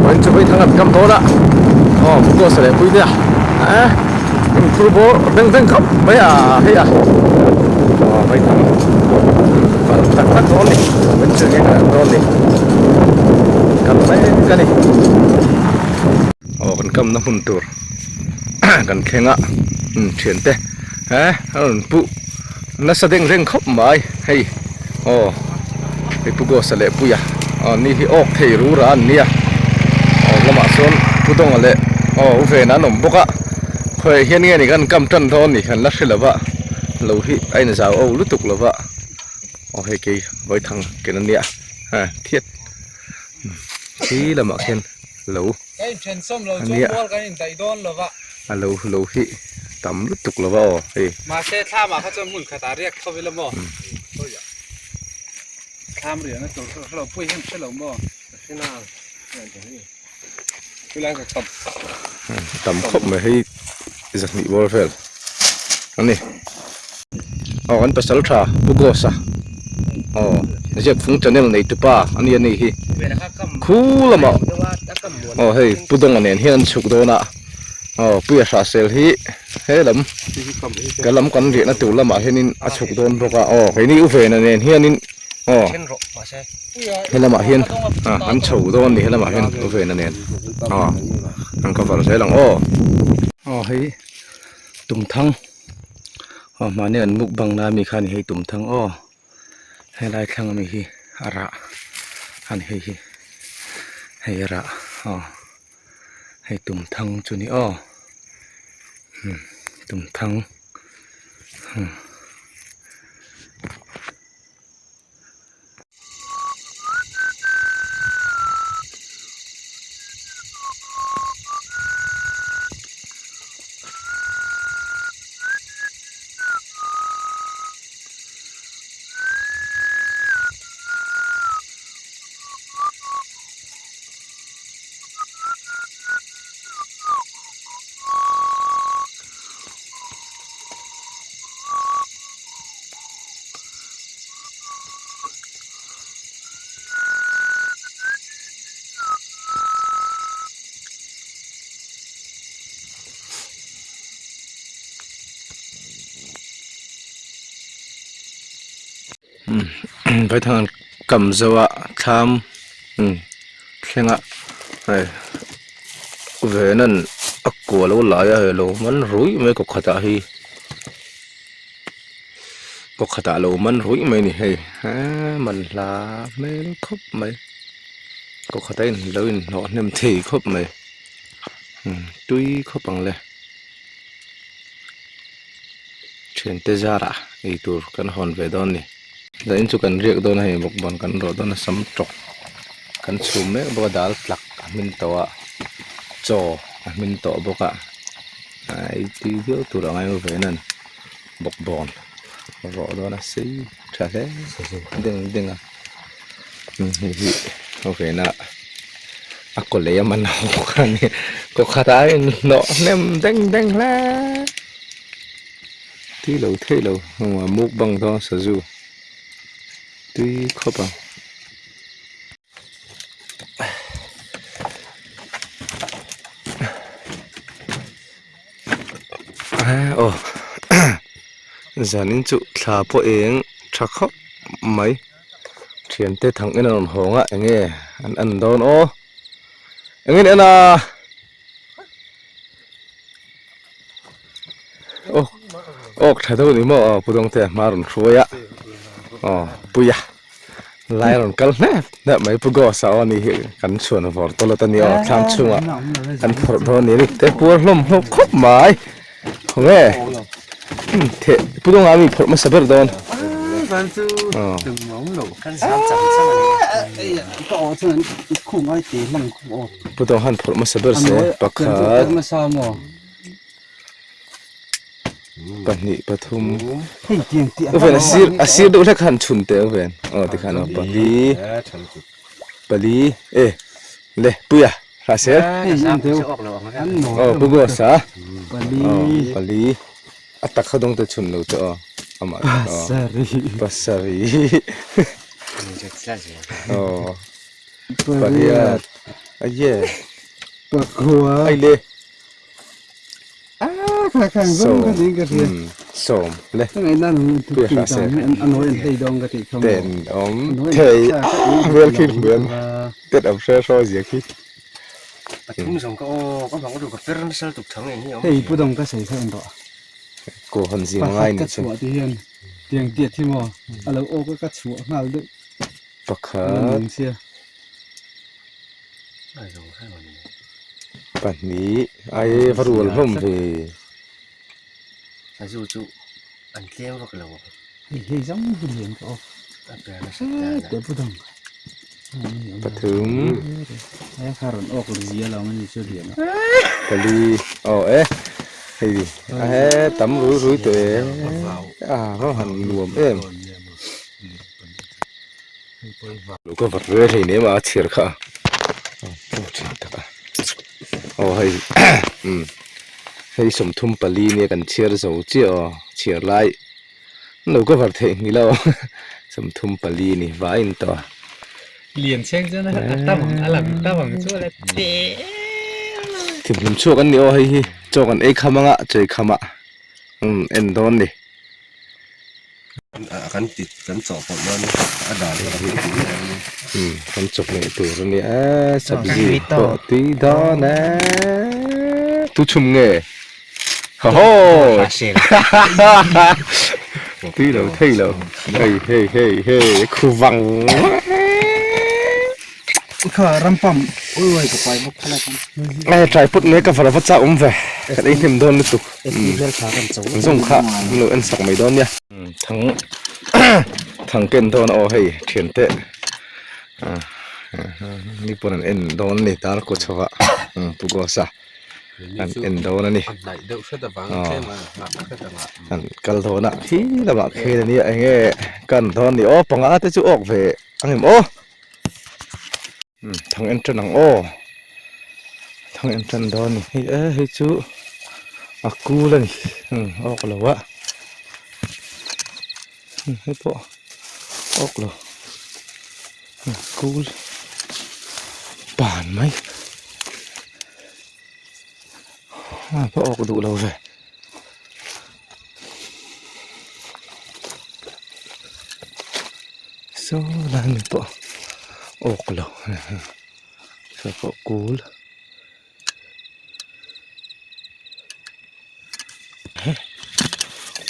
วันจะไปทางกำโตละผู้ก็เสด็จปุ้ยเนี่ยครูโบเร่งครับไม่ให้ไปทางตักโดนนี่เป็นเชิงกันโดนนี่กันไม่กันนี่กันกำน้ำหุ่นตัวกันแข่งเฉียนเต้ปุ๊น่าแสดงเร่งครับไม่ให้ไอ้ผู้ก็เสด็จปุ้ยนี่ที่ออกที่รู้ร้านเนี่ยละมาส่วนผู้ต้องอะไรอุเฟนั้นผมบอกเคยเห็นไงนี่กันกำจันทอนนี่กันลักษณะว่าเราที่ไอ้นี่สาวลุตุกละว่าให้กี่ไว้ทางกันนั่นเนี่ยเทียดที่ละมาเห็นเราอันนี้เราที่ต่ำลุตุกละว่ามาเช่ท่ามาเขาจะหมุนขาตาเรียกเขาไปละหม้อท่ามเหรียญนะตัวเราพูดให้ใช่หรือหม้อใช่หน้าเวลาจะต่ำครบไม่ให้จากนี้บอลเฟลอันนี้อันเป็นสัลทราบุกษะนี่จะฟุ้งจันเนลในตุป้าอันนี้คู่ละมั้งเฮ้ยผู้ต้องอันนี้เห็นสุกโดนะปุยชาเซลฮีเฮ้ยลำกันลำกันเรียนตัวละมั้งเห็นนี่สุกโดนบอกว่าเฮ้ยนี่อุเฟนอันนี้เห็นนี่เห็นละมั้งเห็นอันสุกโดนนี่เห็นละมั้งเห็นอุเฟนอันนี้อันก็ฟังเสียงเฮ้ยตุ่มทั้งมาเนี่ยมุกบังน้ำมีคันให้ตุ่มทั้งให้ลายทั้งมีฮีอาระอันให้อาระให้ตุ่มทั้งจุนี่ตุ่มทั้งไปทางกำจัวทำเข่งเวนันกัวแล้วหลายเรามันรู้ไม่ก็ขัดอะไรก็ขัดเรามันรู้ไม่นี่มันลาไม่ครบไม่ก็ขัดเราเนาะเนี่ยที่ครบไม่ตุยครบบังเลยเช่นเตจาระไอตัวกันหอนเวดอนนี่แต่อินสุกันเรียกโดนให้บุกบอลกันรอโดนสัมจกกันซูมเนี่ยบอกว่าดัลหลักมินตัวจอมินตัวบอกว่าไอ้ที่เยอะตัวเราไงเว้ยนั่นบุกบอลรอโดนสิใช่ไหมดึงนี่โอเคนะก็เลยมันเอากันนี่ก็ขาดไอ้เนาะเนี่ยดึงแล้วที่เราหัวมุกบังตัวสจูตุยครบจานินจุลาพอเองชักครับไหมเทียนเตะทางอินนนหงอ่ะอย่างเงี้ยอันโดนอย่างเงี้ยนะถ่ายตัวนี้มั้งผู้ต้องเตะมารุนช่วยอ่ะปุยลายรอนกันเนี่ยไม่พูดก็สาวนี่กันชวนฟอร์ตัวตันนี้ทำช่วงกันฟอร์ตัวนี้แต่ปวดลมครบไหมของเอ้เทพูดตรงนั้นมีผลมาสับเปลือกโดนถึงมองหลงกันสามจับสักอะไรก็เท่านั้นคู่ไม่ตีลังคู่พูดตรงนั้นผลมาสับเปลือกเสียปากขาดปันนี่ปฐุมเว้นอาศิรดูแลขันชุนเตอเว้นที่ขันปลีเล่ปุยอะราเซลปุกสาปลีอัตตะขดงตะชุนเราจะปัสสารี Bờ Bà ria hiệt ai dè bờ cua ai lê khang khang sồm giống cái gì sồm lê cái này đang Bia tùy khá xe. tầm anh nói anh đây đông cái thì không tên ống nói thầy xa cái ý vel khi lòng mượn và tết ẩm xe so gì khi thúng giống có bằng có được cái perang sel tục thắng này nhiều thì不懂cái xảy ra đó cổ hòn gì và mà khát ngay nè cái chân chuột thì hiền tiền tiệt thì mò à lâu ô cái chuột nào được bạc khá mình xia ai giống hay mà bản ní ai phát ruột hôm về ai dù chú anh kem vào cái lồng thì giống cái liền đó anh bè nó sạch để不懂 bạc thúng em khai rồi ô cái gì là mình chưa liền cà ly ế hay gì tắm rưới rưới tuệ nó hẳn luồm em lúc có vật rơi thì nếu mà thiệt cả hay hay sum thum pali ne kan chiar zo chi chiar lai lúc có vật thì nghĩ lâu sum thum pali ni va in to liền xem cho nó ta bằng chỗ là té thì mình chua kan ni hay cho kan e khamanga chơi khama en don ni kan tit kan chọ còn non ada thì kan chok ni tu ni sabzi to ti đó nè tu chum nghe ho ho tí đầu thấy đâu hey khu vắng khờ ram pam ôi ôi cái bài bốc khai ai trai put nghe cái phần phát ra về cái đấy thêm đôn tục cái khá cần sống dùng khá nữa ăn sọc mấy đôn nha thằng thằng ken đôn hay thiền tệ ni pun ăn đôn ni tar ko chawa tu go sa ăn đôn ni lại đậu phết là vắng thế mà phết là kal thon na hi la ma khe ni anh kan thon ni panga te chu ok ve anh em thằng em chân thằng thằng em chân đó ni hi chu aku la ni ok lo wa hi po ok lo cool bàn mấy po ok đủ lâu rồi số là này po ok lo sao po cool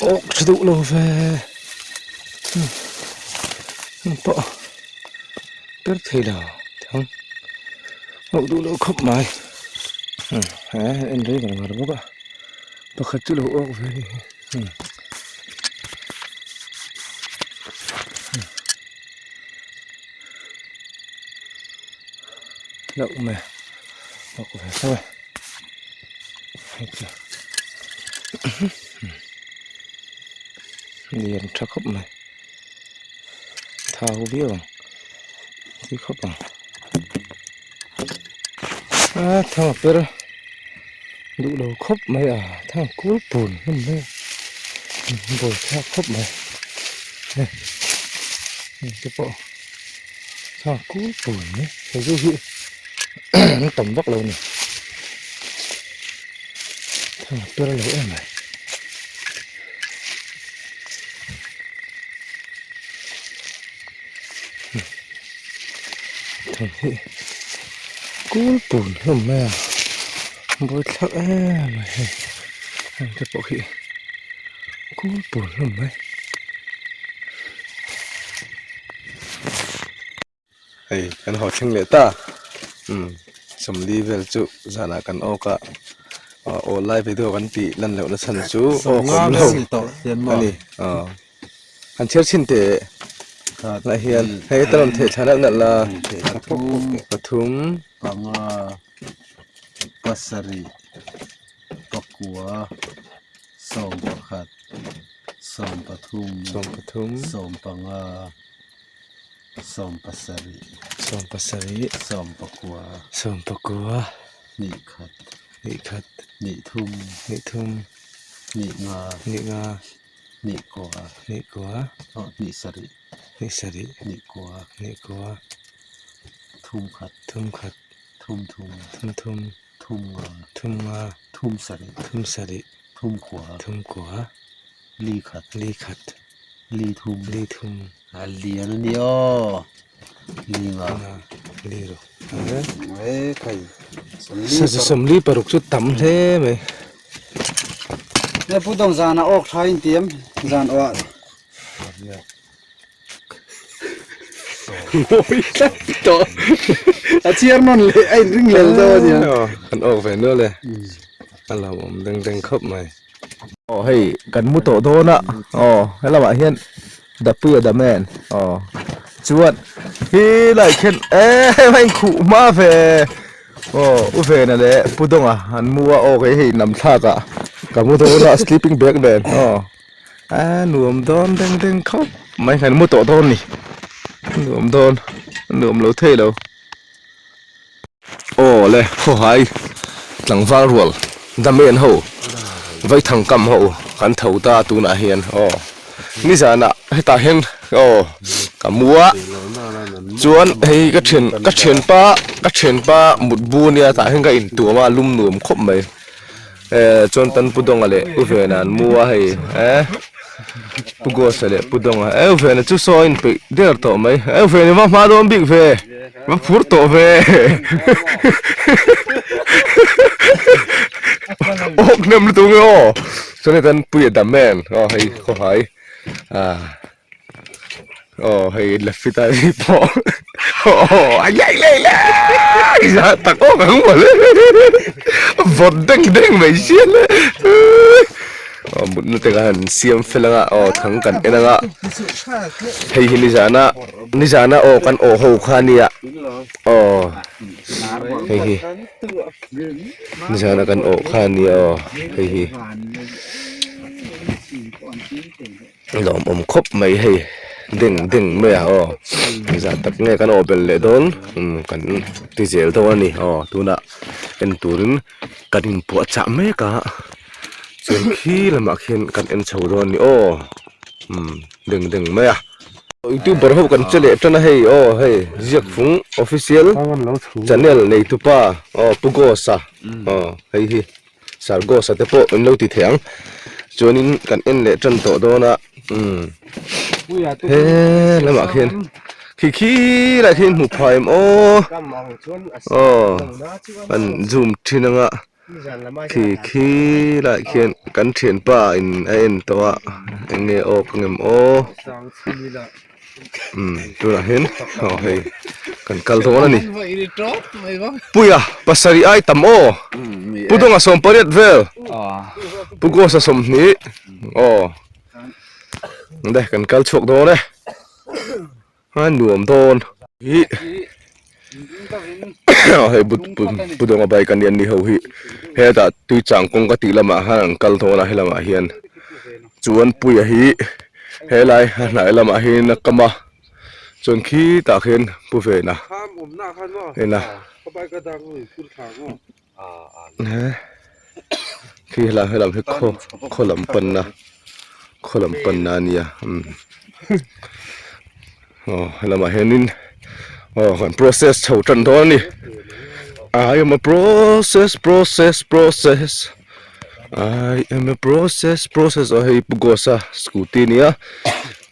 ok đủ lâu về po rất thay đổi không ok đủ lâu khóc mày em thấy còn mà đúng không tôi khát chút lâu ok về đậu mày ok về thôi liền cho khóc mày thao biết không thì khóc bằng thằng bữa đó đủ đầu khóc mày thằng cuối buồn lắm mày buồn thằng khóc mày này cái bộ thằng cuối buồn đấy phải du hị nó tầm vóc lâu này thằng bữa đó lỗi mày thằng hị cuối buồn lắm mày bôi thắc mày cái bộ hị cuối buồn lắm mày hey kan ho thing le ta som level chu zana kan oka o live video kan ti lan lo na san chu o kom lo ani an cher chin te la hian hei taron the thana na la pathum panga pasari pakua som pakhat som pathum som panga som pasari som pakua ni khat ni thum ni nga ni kwa ni sari ni kwa ทุ่มขัด ทุ่มขัด ทุ่ม ทุ่ม ทุ่ม ทุ่มงา ทุ่มสริ ทุ่มสริ ทุ่มขวา ทุ่มขวา ลีขัด ลีขัด ลีทุ่ม ลีทุ่ม ลีอันนี้อ๋อลีงา ลีโร เอ้ใครสมลีปรุกสุดต่ำเท่ไหม เนี่ยผู้ต้องการออกท้ายเตรียมจานออกโอ้ยต่ออาเชียร์มันเลยไอ้ริงเลยตัวเนี่ย กันออกไปนู่นเลยอันเราผมดึงครบไหมอ๋อให้กันมุโตโดนะอ๋อให้เรามาเห็นดับเบิลดับแมนอ๋อจวดฮีไลเคนไม่ขู่มาเฟโอ้อุเฟนั่นแหละพูดตรงอ่ะหันมัวโอเคให้นำท่ากะกับมุโตโดนะ sleeping bag เด่นอ๋อหนุ่มโดนดึงครบไม่เห็นมุโตโดนนี่หนุ่มโดนหนุ่มเราเท่แล้วโอ้เลยโอ้หายหลังฟ้ารัวดำเนินหูไว้ทางกำหูขันเท้าตาตูน่าเห็นโอ้นี่จะน่ะให้ตาเห็นโอ้กับมัวจวนให้ก็เฉียนป้าหมุดบูเนี่ยตาเห็นก็อินตัวมาลุ่มหนุ่มครบไหมจวนตันปุดงอะไรอุเฟนันมัวให้ปุกสเลยปุดงอุเฟนันจุดซอยน์ไปเดือดต่อไหมอุเฟนันมาโดนบิ๊กเฟมาพูดต่อเฟโอ้เนมตัวเงี้ยจนตันปุยดำแมนอ๋อให้เขาหายอ๋อให้เล็บฟิตารีพอโอ้ใหญ่เลยล่ะจะตะโกนกันหมดเลยบดเด้งไม่เชื่อเลยอ๋อมุดนั่นแต่กันเสียมเฟลังอ่ะอ๋อทั้งกันเองอ่ะให้นิจานะโอ้กันโอ้โหขานี่อ่ะอ๋อให้นิจานะกันโอ้ขานี่อ๋อให้หลอมครบไม่ให้ดึงไม่อ่ะอ๋อนิจาตักเนี่ยกันโอ้เป็นเลดอนกันที่เจลตัวนี้อ๋อตัวน่ะเป็นตัวนึงกันปวดจะไม่กะจนขี้ละมาเขียนกันเอ็นชาวดอนนี่โอ้ดึงไหมอ่ะitu berhub kan cele tana hei oh hei ziak phung official channel nei tu pa oh pugosa oh hei hi sargosa te po in lo ti theng chonin kan en le tran to do na he lama khen khi la khen mu phaim oh an zoom thinanga khi la khen kan thian pa in en to a enge o kangem o tu là hen hei kan kal thona ni puya pasari ai tam o pudonga som pariat vel pugo sa som ni o de kan kal chok do ne han nuam don hi hei pudonga bai kan yan ni ho hi he da tui chang kong ka ti lama han kal thona helama hian chuan puya hi helai nai lama hi nakama chon khi ta khen pu ve na ena khi la helam he kholam pan na nia helama henin kan process chho tan do ni I am a process I am a process oh hei pugosa scooty nia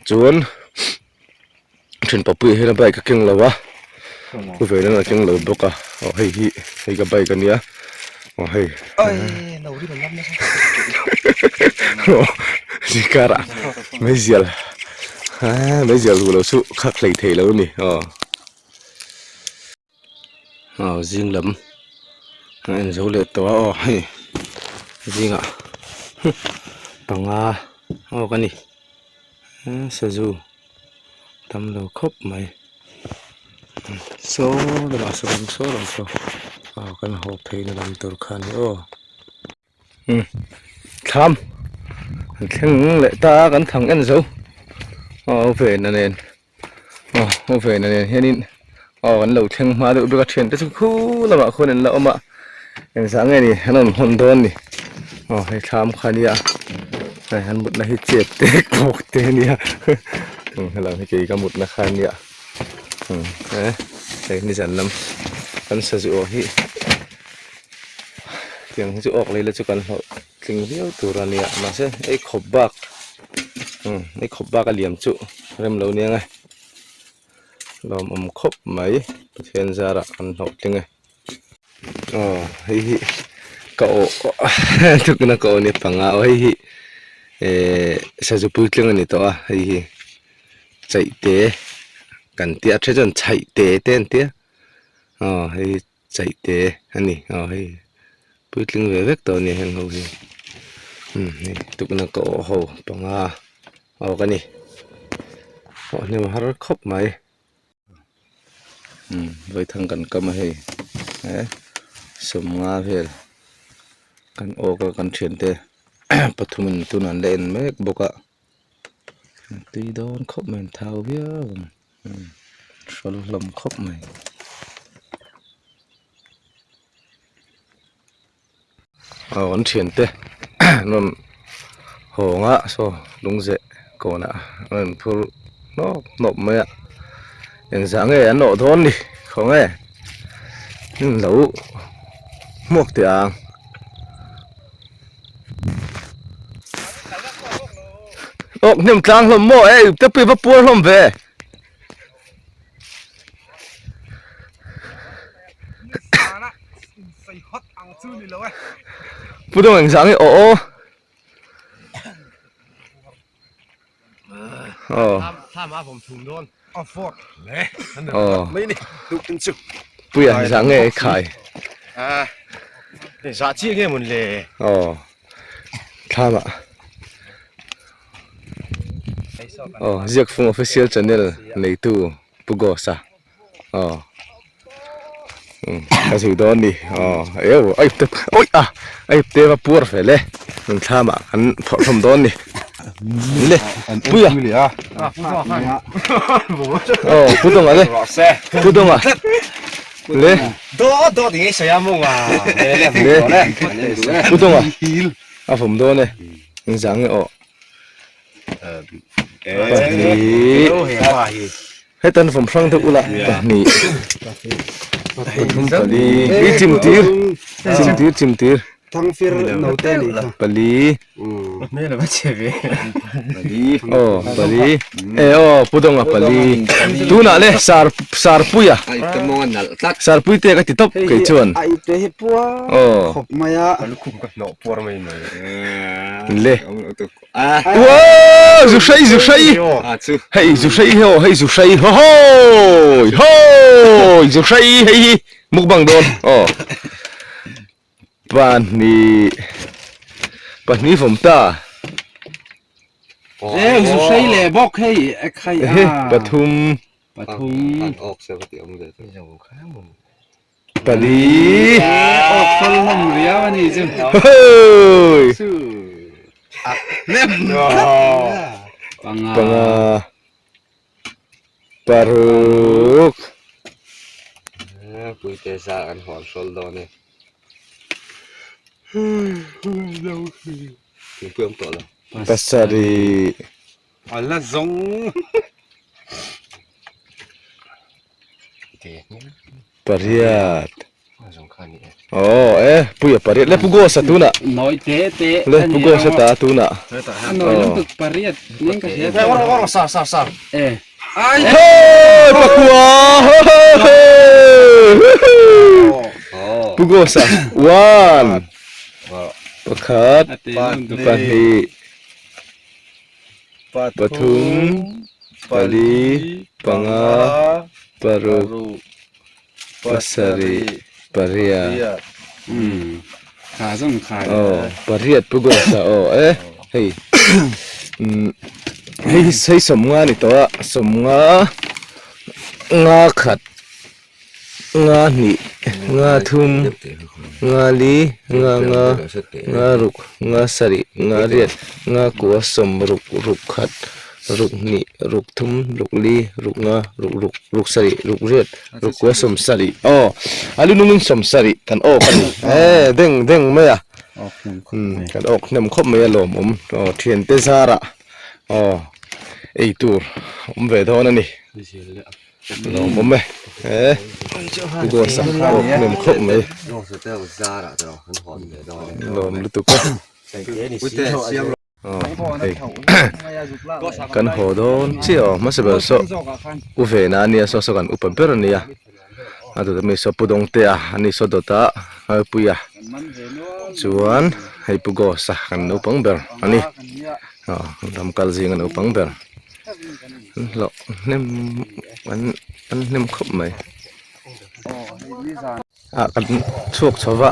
chuan thin papu he na bike ka keng lawa ku ve na keng lo boka oh hei ka bike ania oh hei ai no ri ban lam na sikara mezial lo su khak lei thei lo ni riêng lắm anh dấu lệ to hay riêng ạ bằng cái này sử dụng tầm đầu khớp mày số là bảo số làm số cái hộp thì nó làm từ khăn nữa tham thằng lệ ta cái thằng anh dấu về là nền về là nền hiện inกันเหล่าเชียงมาดูดูกระเทียนแต่สุขุละมาคนนั้นละอมาอย่างสังไงนี่ฮันนฮอนดอนนี่ให้ทำคันนี้ให้ฮันหมดนะให้เจ็บเตะกอกเตะเนี่ยให้เราให้เกี่ยกับหมดนะคันนี้ ใส่นี่จันน้ำกันสะจุอหิเตียงจุออกเลยแล้วจุกันเขาทิ้งเดียวตัวรันเนี่ยมาเช่ไอ้ขบบักไอ้ขบบักก็เหลี่ยมจุเริ่มเราเนี่ยไงลมขบไหมเทียนจาระอันหกจริงไงอ๋อเฮ้ยก็ทุกนักก็เนี่ยปังอ่ะเฮ้ยสะจุพูดเรื่องนี้ตัวเฮ้ยใจเตะกันเตี้ยเท่าจนใจเตะเต้นเตี้ยอ๋อเฮ้ยใจเตะอันนี้อ๋อเฮ้ยพูดเรื่องเวกตัวนี้เห็นเขาสินี่ทุกนักก็โหปังอ่ะเอากันนี่อ๋อนี่มันหาคบไหมไว้ทางกันก็มาให้สมงาเพลกันโอก็กันเฉียนเตะ ปฐุมตุนันเล่นเมกบกะตีโดนคบเหมือนเท้าเบี้ยสลมคบไหมเอากันเฉียนเตะ นั่นโหงะโซลุงเจก่อนอ่ะนั่นพูนอกนบไหมอ่ะอย่างสังเกตนอทนดิของไงนี่เหลาหมวกเตียงโอ้เนี่ยกลางลมโม่จะปีบปัวลมเวพูดตรงอย่างสังเกตโอ้ถ้ามาผมถุงโดนอ๋อฟอกเลย ไม่ นี่ดูเป็นจุก 不然想给开นี่啥鸡给มันเลย看嘛热风 official channel ในตู้不过啥กระสุนโดนดิไอ้เต็มโอ้ยไอ้เต็มมาปวดเลยมึงข้ามาอันผมโดนดินี่เลยปุ้ยพูดตรงอะไรพูดตรงอ่ะเลย多点谁要梦啊？พูดตรงอ่ะผมโดนเลยมึงสั่งเลยให้ตอนผมฟังทุกอุละนี่ปลีจิมตีร์ทั้งฟิร์นโนเตลีปลี ไม่รู้ว่าเจ็บปลีปลีพูดตรงอ่ะปลีตูน่ะเลยสาร์ปุยอ่ะสาร์ปุยเตะกันติดท็อปกี่ชวนไอเตะปัวขบมายะลูกคุ้มกันหนอปัวไม่หน่อยเลยว้าวจุชัยเฮ้ยจุชัยโฮ้จุชัยเฮ้ยมุกบังโดนปานนี้ผมตาสุชัยเลยบอกให้ใครปทุมออกเสียงเตียงเลยที่จะมุกข้างมึงปลีออกคนลมเรียวนี่จึงเฮ้ยเล่มปังปารุกคุยเตะสาอันหอมโซลโดนี่ถึงเพิ่มตัวแล้วปัสสารีอัลละซงปาริยัดสำคัญนี่puya pariat le pugo sa tuna noi te le pugo sa ta tuna noi untuk pariat ning ka ya orang sar ai pakua pugo sa one pakat pahi pathum pali panga paru pasari pariaขาส่งขาpariat pugo sa hey heyสมงานี่ตัวสมงางาขัดงาหนีงาทุมงาลีงารุกงาสริงาเรียดงากัวสมรุกขัดรุกนี่รุกทุมรุกลีรุกงารุกสริรุกเรียดรุกกัวสมสริอาลุนุ่งสมสริกันกันเด้งไหมอ่ะกันนำคบไม่ลมเทียนเตซาระไอตูร์เวทอนั่นนี่ lo mồm màyกูก็สักพวกนิ่มครบไหม 弄是带有渣了，这种很好的这种。 ลมรู้ตัวก็ 在给你洗手，先 อ๋อเฮ้ยกันหัวโดนเชี่ยวมาสบายสุอุเวน่านี่สอสกันอุปเปรนี่อ่ะอ่ะตัวมีสอปุดงเตะอันนี้สอดตาเฮ้ยปุยอ่ะชวนให้ปุโกสักกันอุปังเบอร์อันนี้อ๋อทำกัลซิงกันอุปังเบอร์หลอกนิ่มอันนิ่มครบไหมอ่ะกันช่วงชาวะ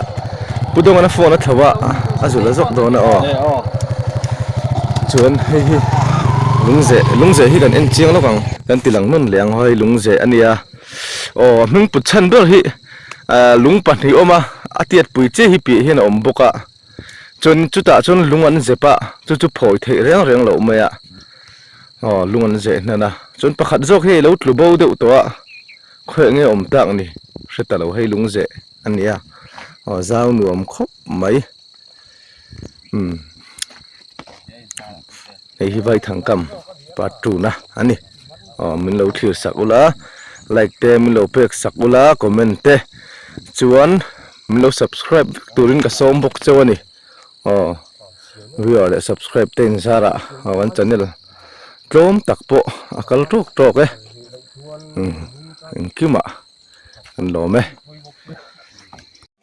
ปุดงกันโฟนชาวะอ่ะจุดละจกโดนอ่ะชวนให้ลุงเจที่กันเอ็นเจียงแล้วกันตีหลังนุ่นเลี้ยงให้ลุงเจอันนี้อ่ะโอ้มึงปุดชันเบอร์ฮีลุงปันที่ออกมาอาทิตย์ปุยเจฮีปีเห็นอมบกะจนจุดตาจนลุงอันเจปะจุดพอยเทเรื่องเหล่าไม่อ่ะอ๋อลุงอันเจนั่นนะจนประคัดจกให้เราถูกบ่าวเดือดตัวเคยเงี้ยอมตักนี่เสร็จแต่เราให้ลุงเจอันนี้อ่ะอ๋อเจ้าหนุ่มครบไหมไอ้ที่ไว้ทางกำปัดจูนะอันนี้อ๋อมันเราถือสักอุละไลค์เตมันเราเพิกสักอุละคอมเมนต์เตชวนมันเรา subscribe ตัวรินกับส้มบกเจ้านี่อ๋อวิวอะไร subscribe เต็นสาระวันจันทร์นี่ละโจมตักโปะกัลทุกตอกคิดมาอันหล่อไหม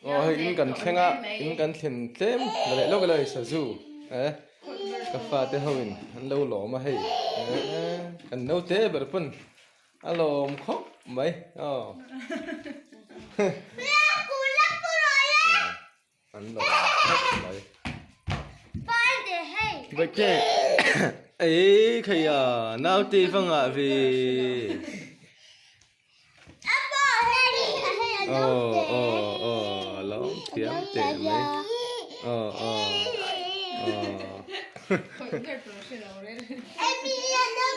อ๋ออินกันแข่งอ่ะอินกันเข็นเต็มเลยโลกเลยสะจูกาแฟเตหวินอันเราหล่อมาให้อันเราเตะแบบปุ่นอันเราครบไหมอ๋ออันเราไหมไปเจ๊เอ้ยใครอ่ะน้าตีฟังอ่ะพี่โอ้ล้อมเทียมเตะไหมโอ้Emiliano,